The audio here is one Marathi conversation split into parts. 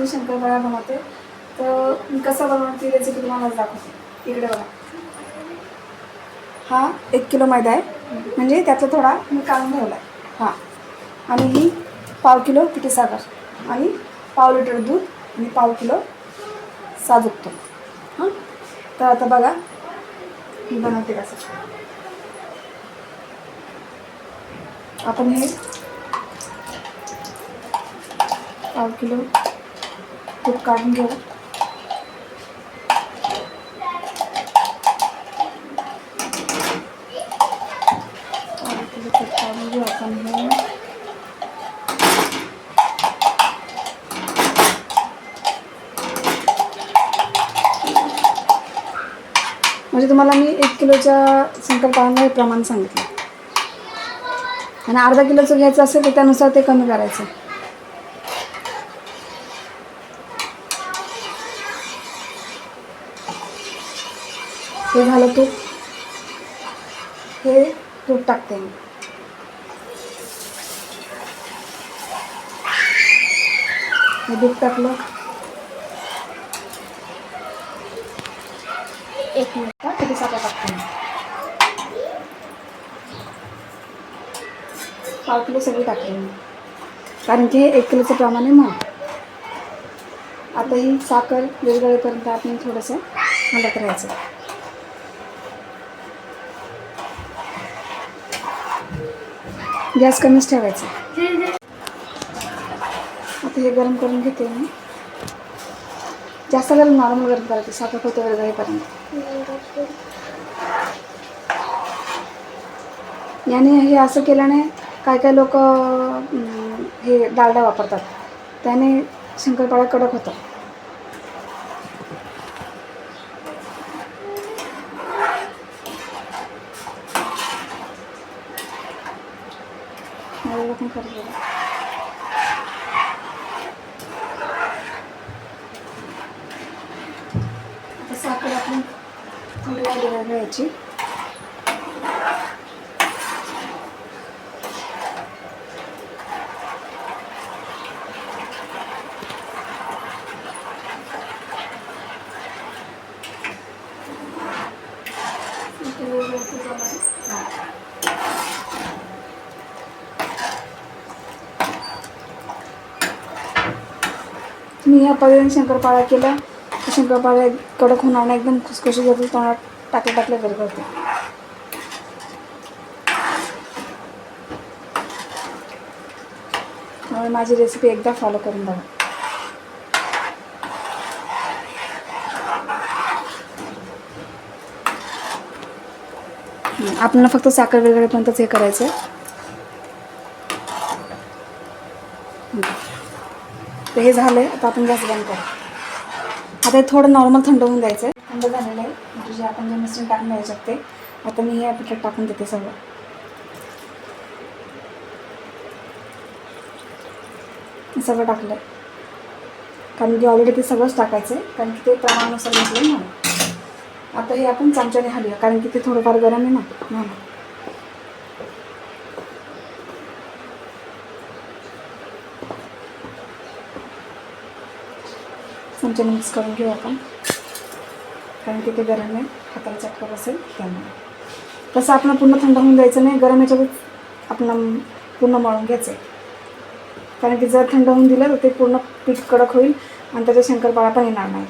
माझी शंकरपाळ्या बनवते. तर मी कसं बनवते रेसिपी तुम्हाला दाखवते. इकडे बघा, हा 1 किलो मैदा आहे, म्हणजे त्यातला थोडा मी काढून ठेवला आहे. हां, आणि ही 1/2 किलो पिठी साखर आणि 1/2 लिटर दूध आणि 1/2 किलो साजूक तूप. हां, तर आता बघा मी बनवते कसं. आपण हे 1/2 किलो तूप काढून घेऊ. काढून घेऊ आपण हे. म्हणजे तुम्हाला मी 1 किलोच्या शंकरपाळ्यांना हे प्रमाण सांगितलं, आणि अर्धा किलोचं घ्यायचं असेल तर त्यानुसार ते कमी करायचं. हे झालं तूप, हे तूप टाकते मी. हे दूध टाकलं. 1 मिनिट किती साखर टाकते मी. 1/2 किलो सगळी टाकते मी, कारण की हे 1 किलोचं प्रमाण आहे. मग आता ही साखर विरघळेपर्यंत आपण थोडंसं हलत राहायचं. गॅस कमीच ठेवायचा. आता हे गरम करून घेते मी. जास्त गरम, नॉर्मल गरम करायचं, साखर होते विरघळेपर्यंत. याने हे असं केल्याने काय काय लोक हे डालडा वापरतात, त्याने शंकरपाळ्या कडक होतात. पण करतो. आता साखर आपण थोडी घ्यायची. मी ह्या पद्धतीने शंकरपाळ्या केल्या. शंकरपाळ्या कडक होणार नाही, एकदम खुसखुशीत होते. तोंडात टाकल्या विरघळते. त्यामुळे माझी रेसिपी एकदा फॉलो करून बघा. आपल्याला फक्त साखर विरघळेपर्यंतच हे करायचं. तर हे झालंय. आता आपण गॅस बंद करू. आता हे थोडं नॉर्मल थंड होऊन द्यायचं. थंड झालेलं आहे, म्हणजे जे आपण जे मिश्रण टाकून द्यायचं ते. आता मी हे पिठात टाकून देते सगळं. सगळं टाकलं, कारण की ऑलरेडी ते सगळंच टाकायचं आहे, कारण की ते प्रमाणानुसार घेतलं म्हणून. आता हे आपण चमच्याने हलवूया, कारण की ते थोडंफार गरम आहे ना. म्हणून चमच्याने मिक्स करून घेऊ आपण, कारण की ते गरम आहे, हाताला चटका बसेल त्यामुळे. तसं आपण पूर्ण थंड होऊन द्यायचं नाही, गरम याच्यातच आपण पूर्ण मळून घ्यायचं आहे. कारण की जर थंड होऊन दिलं तर ते पूर्ण पीठ कडक होईल आणि त्याच्या शंकरपाळ्या पण येणार नाही.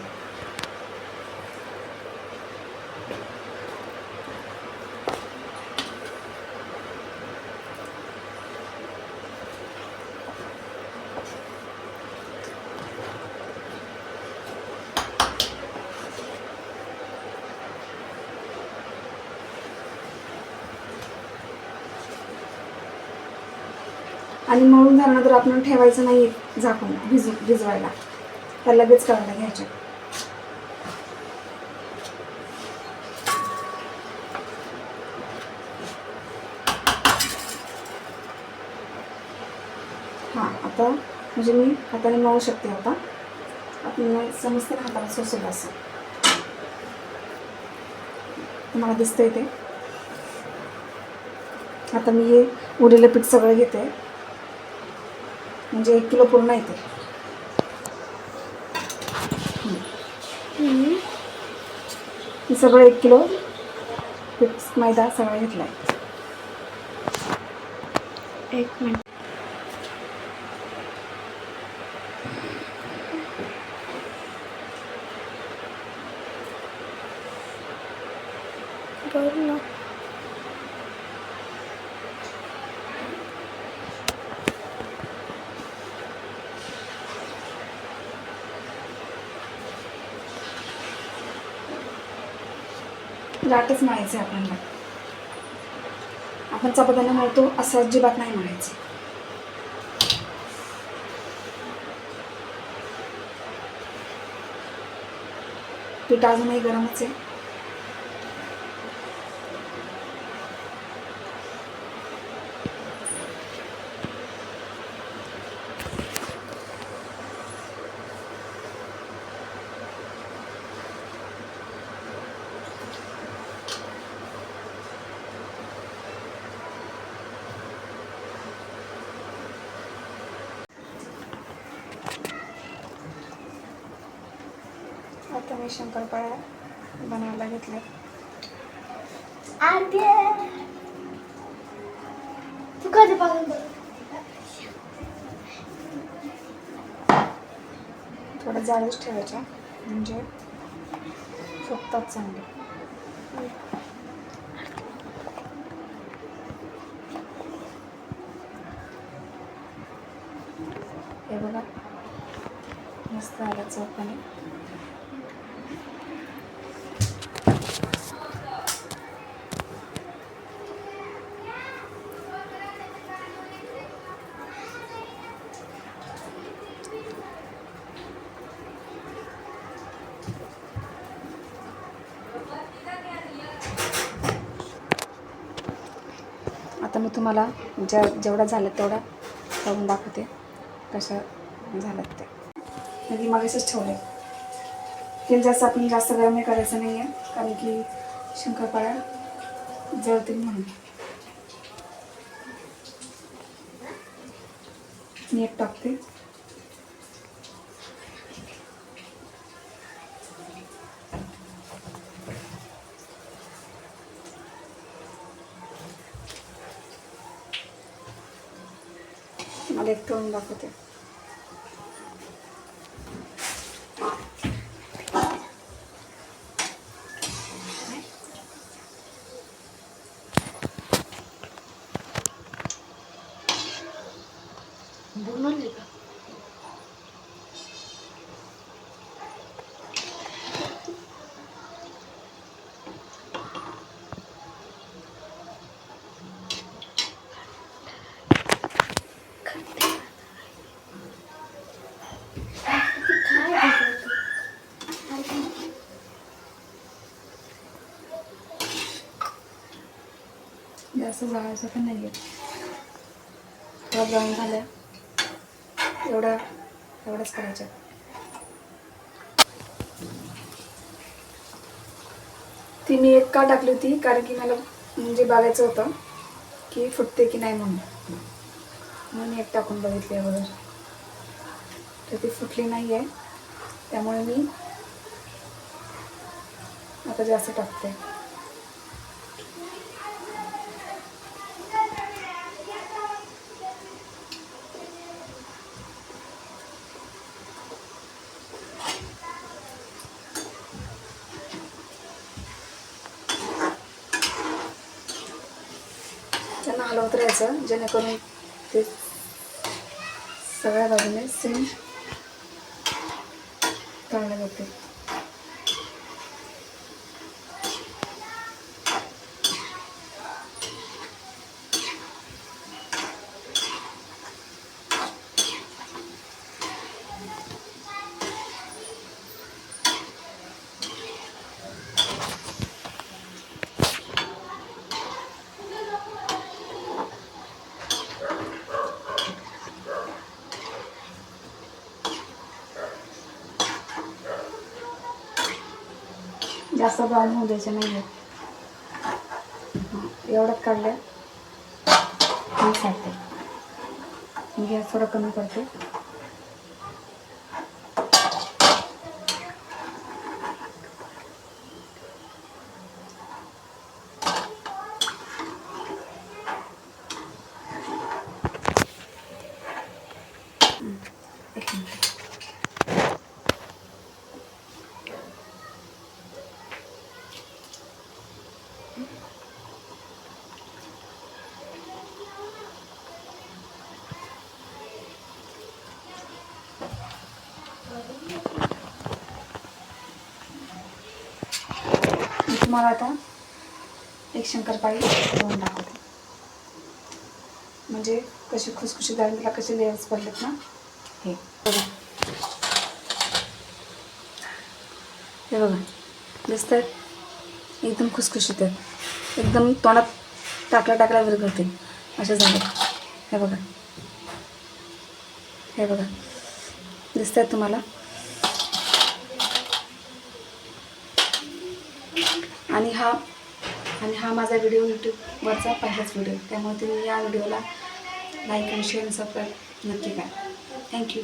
आणि मळून झाल्यानंतर आपण ठेवायचं नाही झाकून भिजवायला, तर लगेच करायला घ्यायचं. हां, आता म्हणजे मी हाताने मळू शकते. आता आपण समजते ना हाताला सोसलं असं, तुम्हाला दिसतंय ते. आता मी हे उरलेलं पीठ सगळं घेते, म्हणजे 1 किलो पूर्ण येते. हे सगळं 1 किलो पीठ मैदा सगळा घेतला आहे. 1 मिनिट. बरं ना. लाटच मळायचे आपल्याला. आपण चपात्यांना मळतो असं अजिबात नाही मळायचं. पीठ अजूनही गरमच आहे. आता मी शंकरपाळ्या बनवायला घेतल्या. तू कधी पाहून बघ. थोडं जाडच ठेवायच्या म्हणजे फुगतात चांगले. हे बघा मस्त आलं चौकाने. आता मी तुम्हाला जेवढा झालं तेवढा करून दाखवते कशा झाल्यात ते. म्हणजे मागेच ठेवले. तेल जास्त गरम नाही करायचं नाही आहे, कारण की शंकरपाळ्या जळतील म्हणून. मीठ टाकते. मला एक तळून दाखवते. बनवली का? जास्त जाळायचं पण नाही आहे. थोडा ब्राऊन झाल्या एवढंच करायचं. ती मी एक का टाकली होती, कारण की मला म्हणजे बघायचं होतं की फुटते की नाही म्हणून एक टाकून बघितली अगोदर. तर ती फुटली नाही आहे, त्यामुळे मी आता जास्त टाकते. त्यांना हलवत राहायचं जेणेकरून ते सगळ्या बाजूने सेम तळले जाते. जास्त ब्राऊन होऊ द्यायचे नाही आहे. एवढंच काढलं मी सांगते. गॅस थोडा कमी करते. एक मिनिट. मी तुम्हाला आता एक शंकरपाळी बनवून दाखवते. म्हणजे कशी खुसखुशीत झाली, त्याला कसे लेयर्स पडलेत ना. हे बघा, हे बघा दिसत आहेत, एकदम खुसखुशीत आहेत, एकदम तोंडात टाकल्या विरघळतील असे झाले. हे बघा, हे बघा दिसत आहेत तुम्हाला. आणि हा माझा व्हिडिओ यूट्यूबवरचा पहिलाच व्हिडिओ, त्यामुळे तुम्ही या व्हिडिओला लाईक आणि शेअर आणि सबस्क्राईब नक्की करा. थँक्यू.